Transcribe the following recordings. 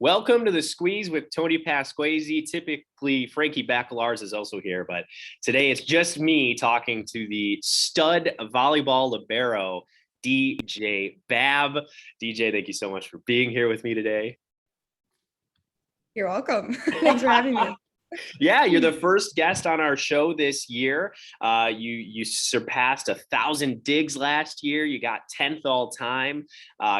Welcome to the Squeeze with Tony Pasquesi. Typically, Frankie Bacalars is also here, but today it's just me talking to the stud volleyball libero, DeJaye Baab. DeJaye, thank you so much for being here with me today. You're welcome. Thanks for having me. Yeah, you're the first guest on our show this year. You surpassed 1,000 digs last year. You got 10th all time,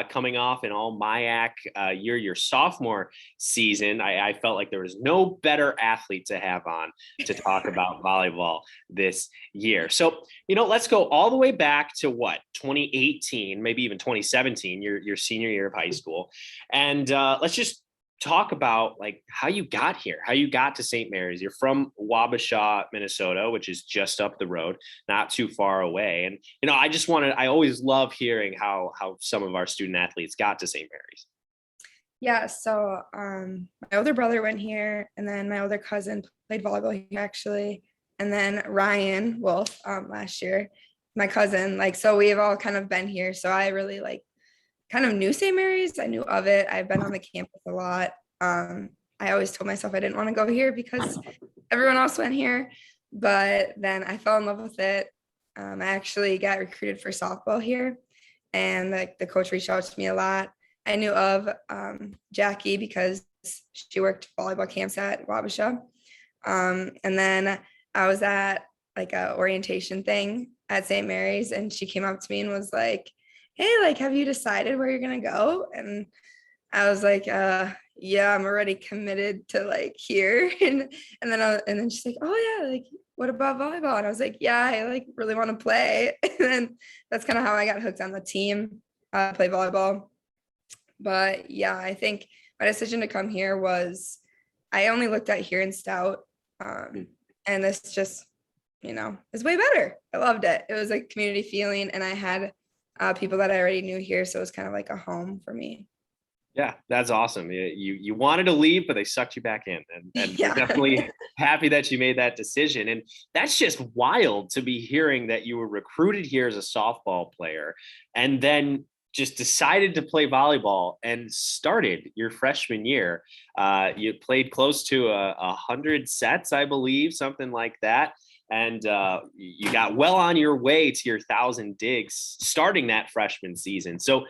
coming off an all MIAC year, your sophomore season. I felt like there was no better athlete to have on to talk about volleyball this year. So, let's go all the way back to 2018, maybe even 2017, your senior year of high school. And let's just talk about how you got here, how you got to St. Mary's. You're from Wabasha, Minnesota, which is just up the road, not too far away. And, I always love hearing how some of our student athletes got to St. Mary's. Yeah. So my older brother went here, and then my older cousin played volleyball here actually. And then Ryan Wolf last year, my cousin, so we've all kind of been here. So I really kind of knew St. Mary's. I knew of it. I've been on the campus a lot. I always told myself I didn't want to go here because everyone else went here, but then I fell in love with it. I actually got recruited for softball here, and the coach reached out to me a lot. I knew of Jackie because she worked volleyball camps at Wabasha. And then I was at a orientation thing at St. Mary's, and she came up to me and was like, hey, have you decided where you're going to go? And I was like, yeah, I'm already committed to here. And then she's like, oh yeah, what about volleyball? And I was like, yeah, I really want to play. And then that's kind of how I got hooked on the team, play volleyball. But yeah, I think my decision to come here was, I only looked at here in Stout. And this just, is way better. I loved it. It was a community feeling, and I had people that I already knew here. So it was kind of like a home for me. Yeah, that's awesome. You wanted to leave, but they sucked you back in, and Yeah. We're definitely happy that you made that decision. And that's just wild to be hearing that you were recruited here as a softball player and then just decided to play volleyball and started your freshman year. You played close to 100 sets, I believe, something like that. And you got well on your way to your 1,000 digs starting that freshman season. So,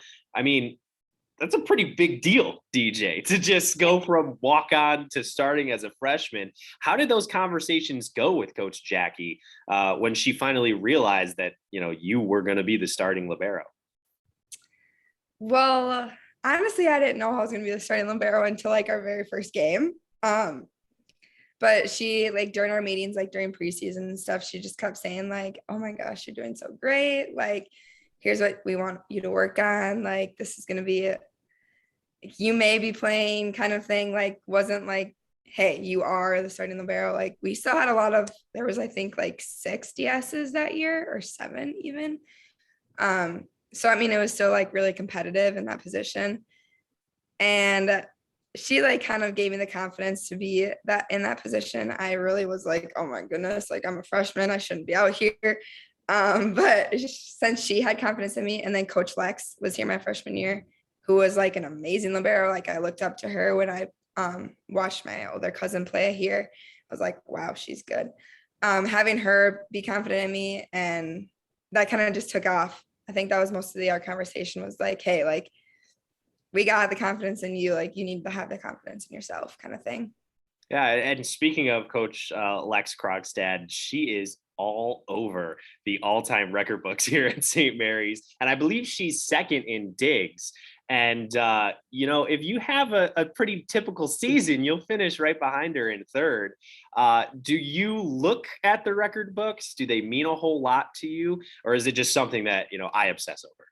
that's a pretty big deal, DeJaye, to just go from walk-on to starting as a freshman. How did those conversations go with Coach Jackie when she finally realized that, you were going to be the starting libero? Well, honestly, I didn't know I was going to be the starting libero until our very first game. But she, during our meetings, during preseason and stuff, she just kept saying oh my gosh, you're doing so great. Here's what we want you to work on. This is going to be you may be playing kind of thing. Wasn't hey, you are the starting libero. We still had there was, I think 6 DSs that year, or 7 even. So, it was still really competitive in that position. And she kind of gave me the confidence to be in that position. I really was oh my goodness, I'm a freshman, I shouldn't be out here. But since she had confidence in me, and then Coach Lex was here my freshman year, who was an amazing libero. I looked up to her when I watched my older cousin play here. I was like, wow, she's good. Having her be confident in me, and that kind of just took off. I think that was most of our conversation was hey, we got the confidence in you. You need to have the confidence in yourself, kind of thing. Yeah. And speaking of Coach Lex Krogstad, she is all over the all-time record books here at St. Mary's. And I believe she's second in digs. And, if you have a pretty typical season, you'll finish right behind her in third. Do you look at the record books? Do they mean a whole lot to you? Or is it just something that, I obsess over?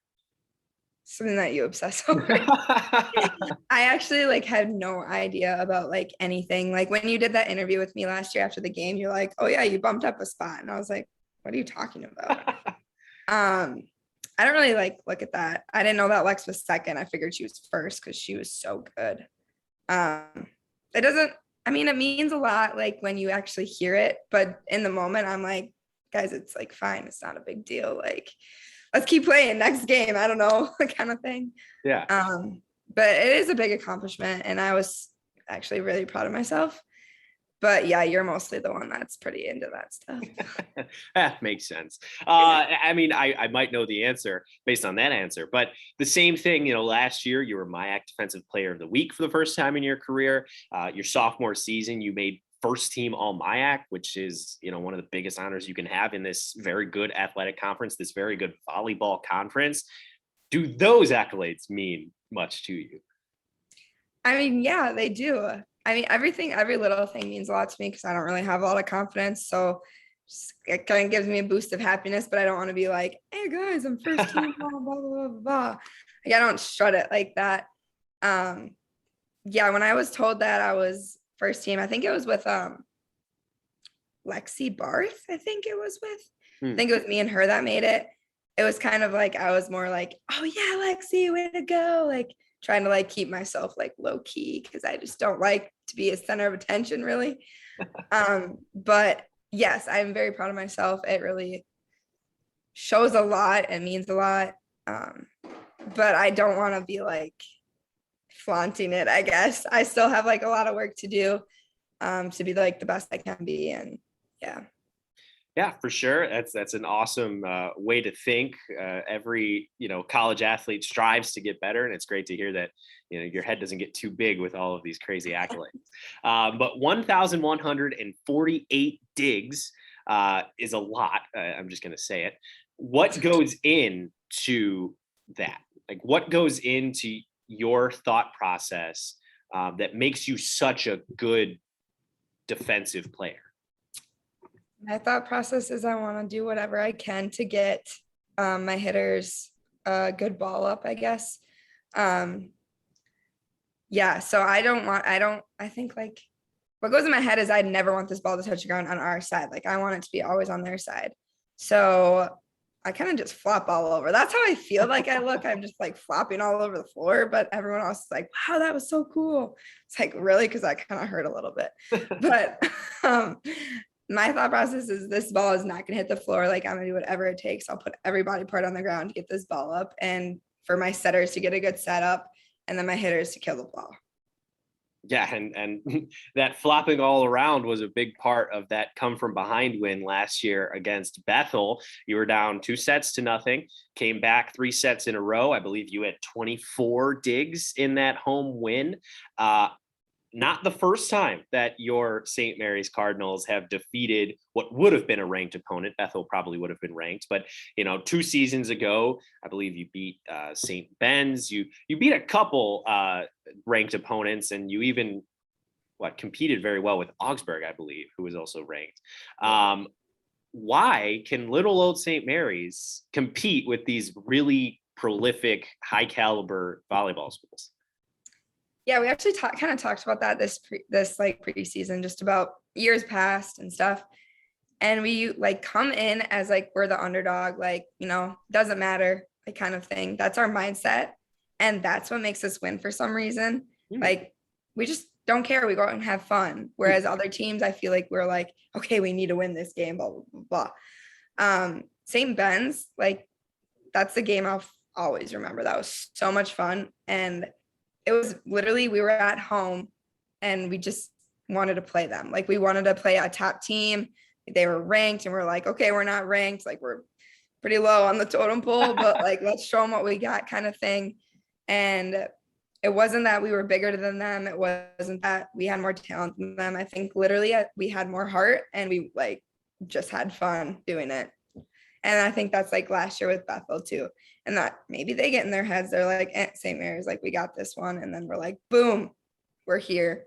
Something that you obsess over. I actually had no idea about anything. When you did that interview with me last year after the game, you're like, oh yeah, you bumped up a spot. And I was like, what are you talking about? I don't really look at that. I didn't know that Lex was second. I figured she was first because she was so good. It doesn't, it means a lot when you actually hear it, but in the moment I'm like, guys, it's fine. It's not a big deal. Let's keep playing next game. I don't know, kind of thing. Yeah. but it is a big accomplishment, and I was actually really proud of myself. But yeah, you're mostly the one that's pretty into that stuff. That makes sense. I mean, I might know the answer based on that answer, but the same thing, last year you were MIAC Defensive Player of the Week for the first time in your career. Your sophomore season, you made first team all MIAC, which is, one of the biggest honors you can have in this very good athletic conference, this very good volleyball conference. Do those accolades mean much to you? I mean, yeah, they do. I mean, every little thing means a lot to me because I don't really have a lot of confidence. So it kind of gives me a boost of happiness, but I don't want to be like, hey guys, I'm first team, blah, blah, blah, blah, blah. Like, I don't strut it like that. Yeah, when I was told that I was first team, I think it was with Lexi Barth, I think it was with. I think it was me and her that made it. It was kind of like, I was more like, oh yeah, Lexi, way to go. Like, trying to like keep myself like low key because I just don't like to be a center of attention really. But yes, I'm very proud of myself. It really shows a lot and means a lot. But I don't want to be like flaunting it, I guess. I still have like a lot of work to do to be like the best I can be. And yeah. Yeah, for sure. That's an awesome way to think. Every college athlete strives to get better, and it's great to hear that your head doesn't get too big with all of these crazy accolades. But 1,148 digs is a lot. I'm just going to say it. What goes into that? Like, what goes into your thought process that makes you such a good defensive player? My thought process is I want to do whatever I can to get my hitters a good ball up, I guess. Yeah, so I think like what goes in my head is I never want this ball to touch the ground on our side. Like I want it to be always on their side. So I kind of just flop all over. That's how I feel like I look. I'm just like flopping all over the floor, but everyone else is like, wow, that was so cool. It's like, really? Because I kind of hurt a little bit. But my thought process is this ball is not going to hit the floor. Like I'm going to do whatever it takes. I'll put every body part on the ground to get this ball up and for my setters to get a good setup and then my hitters to kill the ball. Yeah, and that flopping all around was a big part of that come from behind win last year against Bethel. You were down 2-0, came back 3 sets in a row. I believe you had 24 digs in that home win. Not the first time that your St. Mary's Cardinals have defeated what would have been a ranked opponent. Bethel probably would have been ranked, but 2 seasons ago, I believe you beat St. Ben's. You beat a couple ranked opponents, and you even competed very well with Augsburg, I believe, who was also ranked. Why can little old St. Mary's compete with these really prolific, high caliber volleyball schools? Yeah, we actually kind of talked about that this preseason, just about years past and stuff. And we like come in as like we're the underdog, like, doesn't matter, like kind of thing. That's our mindset. And that's what makes us win for some reason. Like we just don't care. We go out and have fun. Whereas other teams, I feel like we're like, okay, we need to win this game, blah, blah, blah. St. Ben's, like that's the game I'll always remember. That was so much fun. And it was literally, we were at home and we just wanted to play them. Like we wanted to play a top team. They were ranked and we're like, okay, we're not ranked. Like we're pretty low on the totem pole, but like, let's show them what we got kind of thing. And it wasn't that we were bigger than them. It wasn't that we had more talent than them. I think literally we had more heart and we like just had fun doing it. And I think that's like last year with Bethel too. And that maybe they get in their heads, they're like, St. Mary's, like, we got this one. And then we're like, boom, we're here.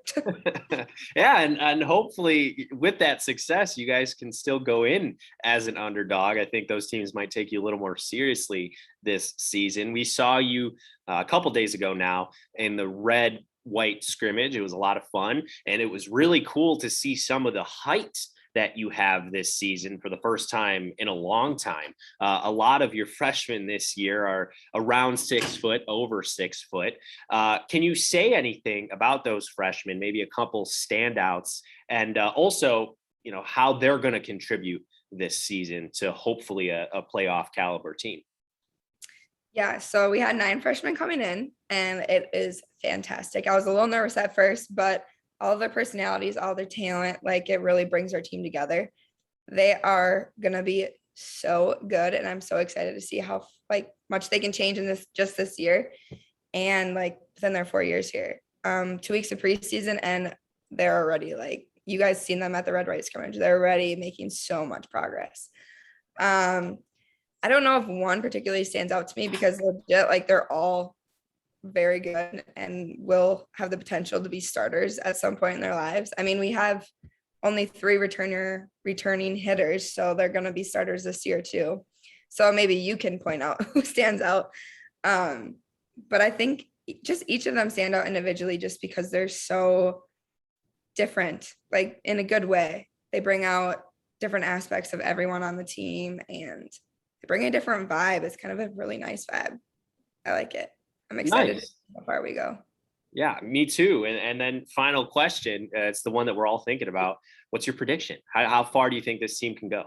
Yeah. And hopefully with that success, you guys can still go in as an underdog. I think those teams might take you a little more seriously this season. We saw you a couple days ago now in the red-white scrimmage. It was a lot of fun. And it was really cool to see some of the height that you have this season for the first time in a long time. A lot of your freshmen this year are around 6 foot, over 6 foot. Can you say anything about those freshmen, maybe a couple standouts, and also, how they're going to contribute this season to hopefully a playoff caliber team? Yeah, so we had 9 freshmen coming in, and it is fantastic. I was a little nervous at first, but all their personalities, all their talent, like it really brings our team together. They are gonna be so good, and I'm so excited to see how like much they can change in this year, and like within their 4 years here. 2 weeks of preseason, and they're already like you guys seen them at the red white scrimmage. They're already making so much progress. Um, I don't know if one particularly stands out to me because legit, like they're all very good and will have the potential to be starters at some point in their lives. I mean, we have only 3 returning hitters, so they're going to be starters this year too. So maybe you can point out who stands out. But I think just each of them stand out individually just because they're so different, like in a good way. They bring out different aspects of everyone on the team, and they bring a different vibe. It's kind of a really nice vibe. I like it. I'm excited to Nice. see how far we go. Yeah, me too. And then final question, it's the one that we're all thinking about. What's your prediction? How far do you think this team can go?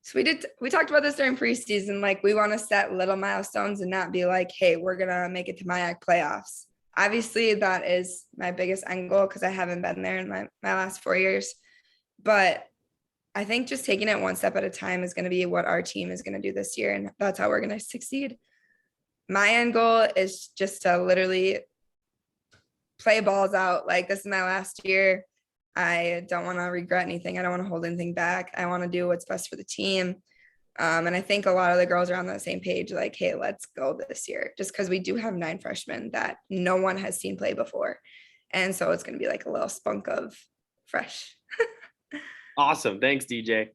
So we talked about this during preseason. Like we want to set little milestones and not be like, hey, we're gonna make it to MIAC playoffs. Obviously, that is my biggest end goal because I haven't been there in my last 4 years. But I think just taking it one step at a time is going to be what our team is going to do this year. And that's how we're going to succeed. My end goal is just to literally play balls out. Like this is my last year. I don't want to regret anything. I don't want to hold anything back. I want to do what's best for the team. And I think a lot of the girls are on the same page, like, hey, let's go this year, just because we do have 9 freshmen that no one has seen play before. And so it's going to be like a little spunk of fresh. Awesome. Thanks, DJ.